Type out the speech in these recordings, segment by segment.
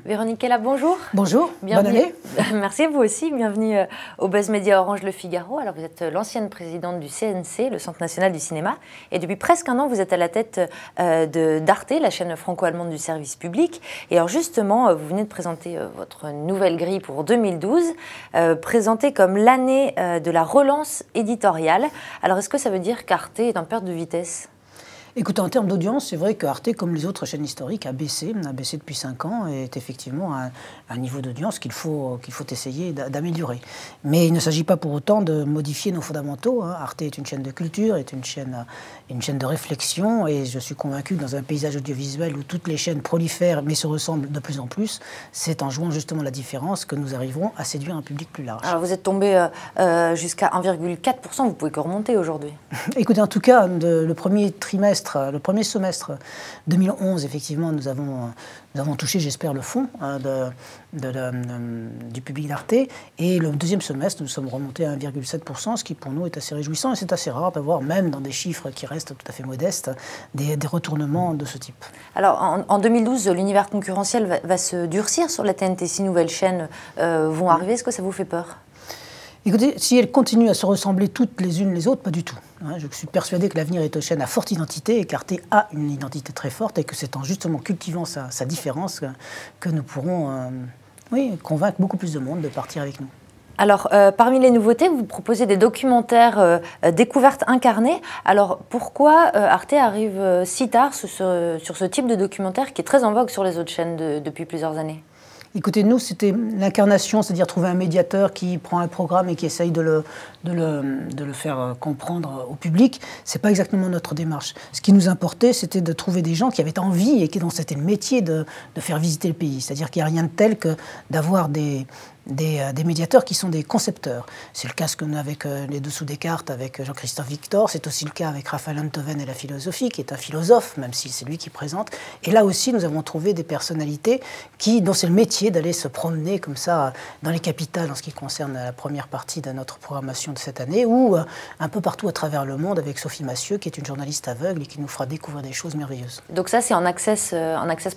Véronique Kella, bonjour. Bonjour, bienvenue. Bonne année. Merci, vous aussi. Bienvenue au Buzz Média Orange Le Figaro. Alors, vous êtes l'ancienne présidente du CNC, le Centre National du Cinéma. Et depuis presque un an, vous êtes à la tête d'Arte, la chaîne franco-allemande du service public. Et alors, justement, vous venez de présenter votre nouvelle grille pour 2012, présentée comme l'année de la relance éditoriale. Alors, est-ce que ça veut dire qu'Arte est en perte de vitesse ? Écoutez, en termes d'audience, c'est vrai que Arte, comme les autres chaînes historiques, a baissé depuis 5 ans et est effectivement à un niveau d'audience qu'il faut essayer d'améliorer. Mais il ne s'agit pas pour autant de modifier nos fondamentaux. Arte est une chaîne de culture, est une chaîne de réflexion, et je suis convaincu que dans un paysage audiovisuel où toutes les chaînes prolifèrent mais se ressemblent de plus en plus, c'est en jouant justement la différence que nous arriverons à séduire un public plus large. Alors vous êtes tombé jusqu'à 1,4%, vous pouvez que remonter aujourd'hui. Écoutez, en tout cas, le premier semestre 2011, effectivement, nous avons touché, j'espère, le fond du public d'Arte. Et le deuxième semestre, nous sommes remontés à 1,7%, ce qui pour nous est assez réjouissant. Et c'est assez rare d'avoir, même dans des chiffres qui restent tout à fait modestes, des retournements de ce type. Alors, en 2012, l'univers concurrentiel va se durcir sur la TNT. 6 nouvelles chaînes vont arriver. Est-ce que ça vous fait peur ? Écoutez, si elles continuent à se ressembler toutes les unes les autres, pas du tout. Je suis persuadé que l'avenir est aux chaînes à forte identité et qu'Arte a une identité très forte et que c'est en justement cultivant sa différence que nous pourrons convaincre beaucoup plus de monde de partir avec nous. Alors, parmi les nouveautés, vous proposez des documentaires découvertes incarnées. Alors, pourquoi Arte arrive si tard sur ce type de documentaire qui est très en vogue sur les autres chaînes depuis plusieurs années ? Écoutez, nous, c'était l'incarnation, c'est-à-dire trouver un médiateur qui prend un programme et qui essaye de le faire comprendre au public. Ce n'est pas exactement notre démarche. Ce qui nous importait, c'était de trouver des gens qui avaient envie et dont c'était le métier de faire visiter le pays. C'est-à-dire qu'il n'y a rien de tel que d'avoir des médiateurs qui sont des concepteurs. C'est le cas avec les Dessous des cartes, avec Jean-Christophe Victor. C'est aussi le cas avec Raphaël Enthoven et la philosophie, qui est un philosophe, même si c'est lui qui présente. Et là aussi, nous avons trouvé des personnalités dont c'est le métier d'aller se promener comme ça dans les capitales en ce qui concerne la première partie de notre programmation de cette année, ou un peu partout à travers le monde avec Sophie Massieu, qui est une journaliste aveugle et qui nous fera découvrir des choses merveilleuses. Donc ça, c'est en access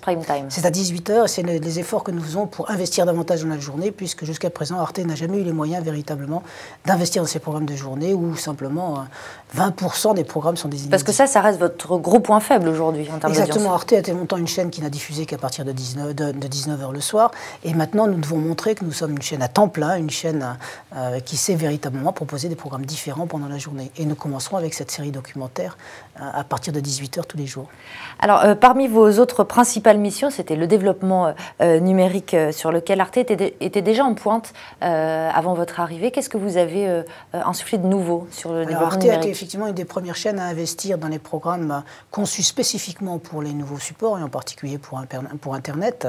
prime time. C'est à 18h, et c'est les efforts que nous faisons pour investir davantage dans la journée, puisque jusqu'à présent, Arte n'a jamais eu les moyens véritablement d'investir dans ces programmes de journée où simplement 20% des programmes sont des inédits. Parce que ça reste votre gros point faible aujourd'hui en termes d'audience. Exactement. Arte a été longtemps une chaîne qui n'a diffusé qu'à partir de 19h le soir. Et maintenant, nous devons montrer que nous sommes une chaîne à temps plein, une chaîne qui sait véritablement proposer des programmes différents pendant la journée. Et nous commencerons avec cette série documentaire à partir de 18h tous les jours. Alors, parmi vos autres principales missions, c'était le développement numérique sur lequel Arte était déjà en pointe avant votre arrivée. Qu'est-ce que vous avez insufflé de nouveau sur le développement numérique ? Arte a été effectivement une des premières chaînes à investir dans les programmes conçus spécifiquement pour les nouveaux supports, et en particulier pour Internet,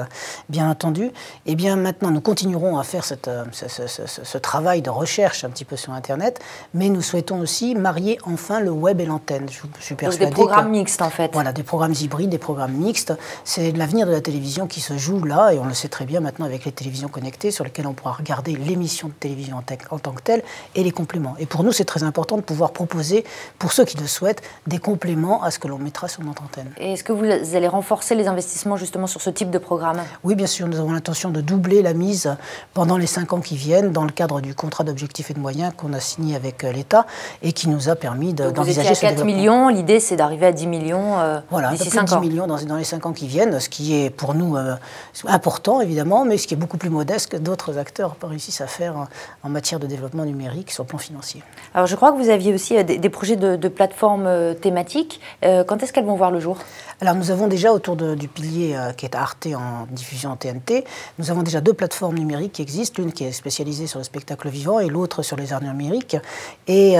bien entendu. Et bien maintenant, nous continuerons à faire ce travail de recherche un petit peu sur Internet, mais nous souhaitons aussi marier enfin le web et l'antenne. Je suis persuadé. Donc des programmes mixtes, en fait. Voilà, des programmes hybrides, des programmes mixtes. C'est l'avenir de la télévision qui se joue là, et on le sait très bien maintenant avec les télévisions connectées, sur lesquelles on pourra regarder l'émission de télévision en tant que telle et les compléments. Et pour nous, c'est très important de pouvoir proposer, pour ceux qui le souhaitent, des compléments à ce que l'on mettra sur notre antenne. Et est-ce que vous allez renforcer les investissements justement sur ce type de programme ? Oui, bien sûr, nous avons l'intention de doubler la mise pendant les 5 ans qui viennent, dans le cadre du contrat d'objectifs et de moyens qu'on a signé avec l'État et qui nous a permis d'envisager ce développement. Vous étiez à 4 millions, l'idée c'est d'arriver à 10 millions d'ici 5 ans. 10 millions dans les 5 ans qui viennent, ce qui est pour nous important évidemment, mais ce qui est beaucoup plus modeste que d'autres acteurs réussissent à faire en matière de développement numérique sur le plan financier. Alors je crois que vous aviez aussi des projets de plateformes thématiques. Quand est-ce qu'elles vont voir le jour ? Alors nous avons déjà autour du pilier qui est Arte en diffusion en TNT, nous avons déjà 2 plateformes numériques qui existent, l'une qui est spécialisée sur le spectacle vivant et l'autre sur les arts numériques. Et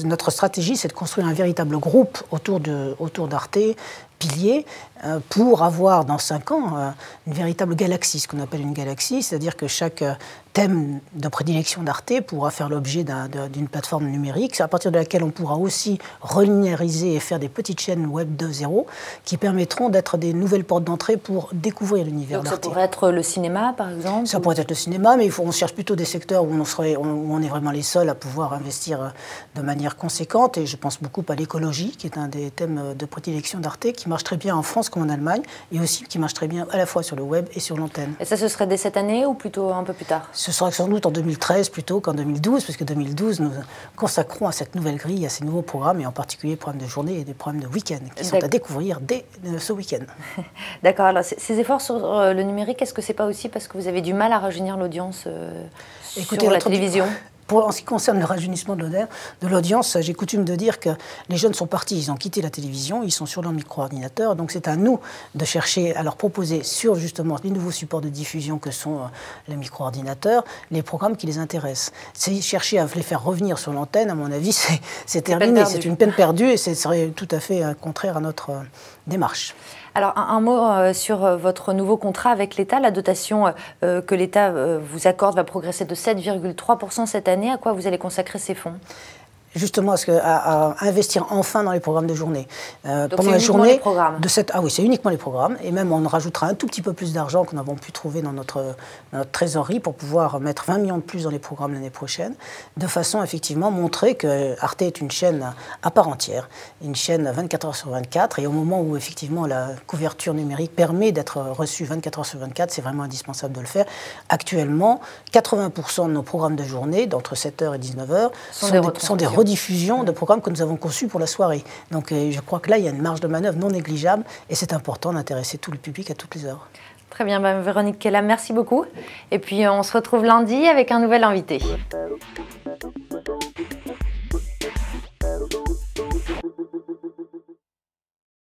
notre stratégie, c'est de construire un véritable groupe autour d'Arte, pilier, pour avoir dans 5 ans une véritable galaxie, ce qu'on appelle une galaxie, c'est-à-dire que chaque thème de prédilection d'Arte pourra faire l'objet d'une plateforme numérique. C'est à partir de laquelle on pourra aussi relinéariser et faire des petites chaînes web 2.0 qui permettront d'être des nouvelles portes d'entrée pour découvrir l'univers d'Arte. Ça pourrait être le cinéma, par exemple? Ça pourrait être le cinéma, mais on cherche plutôt des secteurs où on est vraiment les seuls à pouvoir investir de manière conséquente. Et je pense beaucoup à l'écologie, qui est un des thèmes de prédilection d'Arte, qui marche très bien en France comme en Allemagne, et aussi qui marche très bien à la fois sur le web et sur l'antenne. Et ça, ce serait dès cette année ou plutôt un peu plus tard? Ce sera sans doute en 2013 plutôt qu'en 2012, puisque 2012, nous consacrons à cette nouvelle grille, à ces nouveaux programmes, et en particulier les programmes de journée et des programmes de week-end, qui sont à découvrir dès ce week-end. D'accord. Alors, ces efforts sur le numérique, est-ce que c'est pas aussi parce que vous avez du mal à rajeunir l'audience sur la télévision? En ce qui concerne le rajeunissement de l'audience, j'ai coutume de dire que les jeunes sont partis, ils ont quitté la télévision, ils sont sur leur micro-ordinateur, donc c'est à nous de chercher à leur proposer sur justement les nouveaux supports de diffusion que sont les micro-ordinateurs, les programmes qui les intéressent. C'est chercher à les faire revenir sur l'antenne, à mon avis, c'est terminé, c'est une peine perdue et ce serait tout à fait contraire à notre démarche. Alors, un mot sur votre nouveau contrat avec l'État. La dotation que l'État vous accorde va progresser de 7,3% cette année. À quoi vous allez consacrer ces fonds ? Justement à investir enfin dans les programmes de journée. Donc pendant la journée les programmes. Ah oui, c'est uniquement les programmes. Et même on rajoutera un tout petit peu plus d'argent que nous avons pu trouver dans notre trésorerie pour pouvoir mettre 20 millions de plus dans les programmes l'année prochaine, de façon effectivement montrer que Arte est une chaîne à part entière, une chaîne 24 heures sur 24. Et au moment où effectivement la couverture numérique permet d'être reçue 24 heures sur 24, c'est vraiment indispensable de le faire. Actuellement, 80% de nos programmes de journée, d'entre 7h et 19h, sont des rediffusion de programmes que nous avons conçus pour la soirée. Donc je crois que là, il y a une marge de manœuvre non négligeable et c'est important d'intéresser tout le public à toutes les heures. Très bien, Véronique Kellam, merci beaucoup. Et puis on se retrouve lundi avec un nouvel invité.